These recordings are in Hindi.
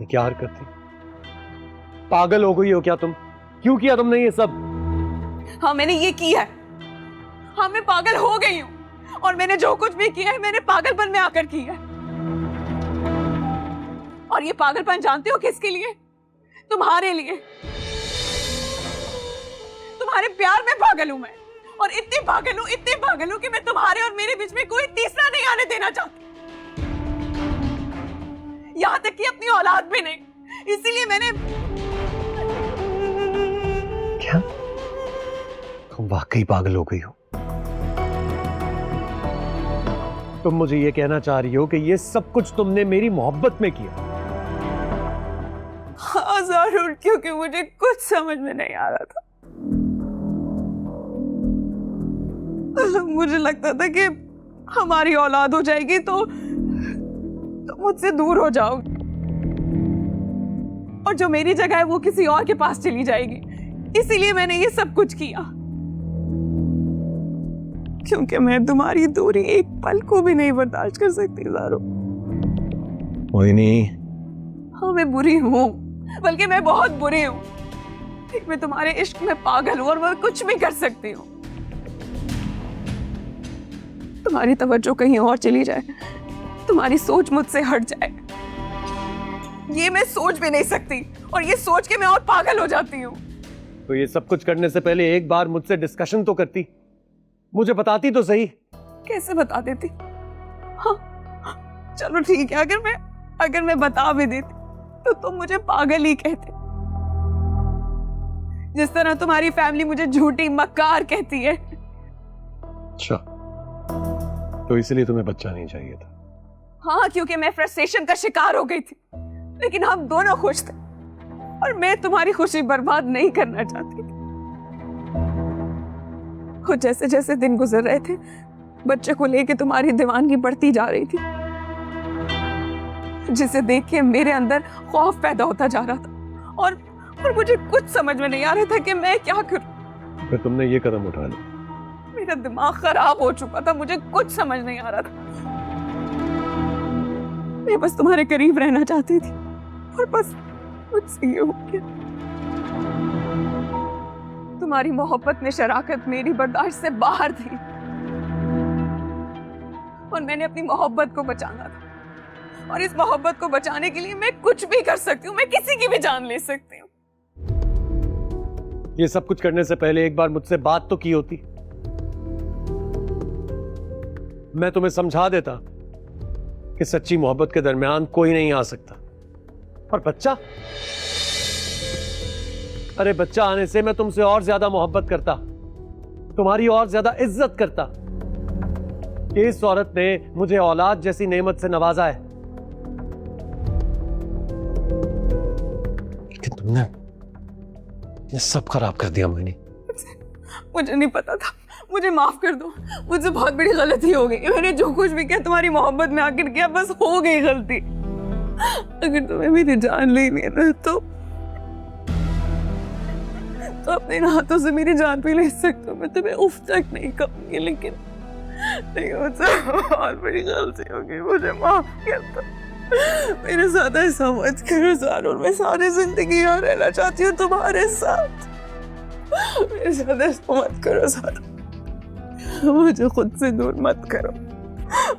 ये क्या हरकत थी? पागल हो गई हो क्या तुम? क्यों किया तुमने ये सब? हाँ मैंने ये किया है। हाँ मैं पागल हो गई हूँ और मैंने जो कुछ भी किया है मैंने पागलपन में आकर किया है। और ये पागलपन जानते हो किसके लिए? तुम्हारे लिए। तुम्हारे प्यार में पागल हूं मैं, और इतनी पागल हूं कि मैं तुम्हारे और मेरे बीच में कोई तीसरा नहीं आने देना चाहती, यहां तक कि अपनी औलाद भी नहीं। इसीलिए मैंने। क्या तुम वाकई पागल हो गई हो? तुम मुझे ये कहना चाह रही हो कि ये सब कुछ तुमने मेरी मोहब्बत में किया? हाँ जरूर, क्योंकि मुझे कुछ समझ में नहीं आ रहा था। मुझे लगता था कि हमारी औलाद हो जाएगी तो मुझसे दूर हो जाओगे, और जो मेरी जगह है वो किसी और के पास चली जाएगी। इसीलिए मैंने ये सब कुछ किया, क्योंकि मैं तुम्हारी दूरी एक पल को भी नहीं बर्दाश्त कर सकती ज़ारो। मोहिनी। हाँ मैं बुरी हूँ, बल्कि मैं बहुत बुरी हूँ। मैं तुम्हारे इश्क में पागल हूँ और मैं कुछ भी कर सकती हूँ। तुम्हारी तवज्जो कहीं और चली जाए, तुम्हारी सोच मुझसे हट जाए, ये मैं सोच भी नहीं सकती, और ये सोच के मैं और पागल हो जाती हूँ। तो ये सब कुछ करने से पहले एक बार मुझसे डिस्कशन तो करती, मुझे बताती तो सही। कैसे बता देती? हाँ चलो ठीक है, अगर मैं बता भी देती तो तुम मुझे पागल ही कहते, जिस तरह तुम्हारी फैमिली मुझे झूठी मक्कार कहती है। अच्छा, तो इसलिए तुम्हें बच्चा नहीं चाहिए था? हाँ, क्योंकि मैं फ्रस्ट्रेशन का शिकार हो गई थी, लेकिन हम दोनों खुश थे और मैं तुम्हारी खुशी बर्बाद नहीं करना चाहती थी। और जैसे जैसे दिन गुजर रहे थे, बच्चे को लेके तुम्हारी दीवानगी बढ़ती जा रही थी, जिसे देख के मेरे अंदर खौफ पैदा होता जा रहा था, और मुझे कुछ समझ में नहीं आ रहा था कि मैं क्या करूं। फिर तुमने ये कदम उठा लिया? मेरा दिमाग खराब हो चुका था, मुझे कुछ समझ नहीं आ रहा था। मैं बस तुम्हारे करीब रहना चाहती थी, और बस मुझसे ये हो गया। तुम्हारी मोहब्बत में शराकत मेरी बर्दाश्त से बाहर थी, और मैंने अपनी मोहब्बत को बचाना था, और इस मोहब्बत को बचाने के लिए मैं कुछ भी कर सकती हूँ, मैं किसी की भी जान ले सकती हूँ। ये सब कुछ करने से पहले एक बार मुझसे बात तो की होती, मैं तुम्हें समझा देता कि सच्ची मोहब्बत के दरमियान कोई नहीं आ सकता। और बच्चा, अरे बच्चा आने से मैं तुमसे और ज्यादा मोहब्बत करता, तुम्हारी और ज्यादा इज्जत करता कि इस औरत ने मुझे औलाद जैसी नेमत से नवाजा है। लेकिन तुमने ये सब खराब कर दिया मोहिनी। मुझे नहीं पता था, मुझे माफ कर दो, मुझसे बहुत बड़ी गलती हो गई। मैंने जो कुछ भी किया तुम्हारी मोहब्बत में आकर किया, बस हो गई गलती। अगर तुम्हें मेरी जान लेनी है ना तो अपने हाथों से मेरी जान भी ले सकते हो। मैं तुम्हें उफ तक नहीं कहूंगी, लेकिन मुझसे बहुत बड़ी गलती हो गई, मुझे माफ कर दो। मेरे साथ ऐसा मत करो ज़ारो, मैं सारी जिंदगी यहाँ रहना चाहती हूँ तुम्हारे साथ। मेरे साथ ऐसा मत करो ज़ारो, मुझे खुद से दूर मत करो,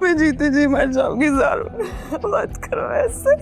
मैं जीते जी मर जाऊंगी ज़ारो, मत करो ऐसे।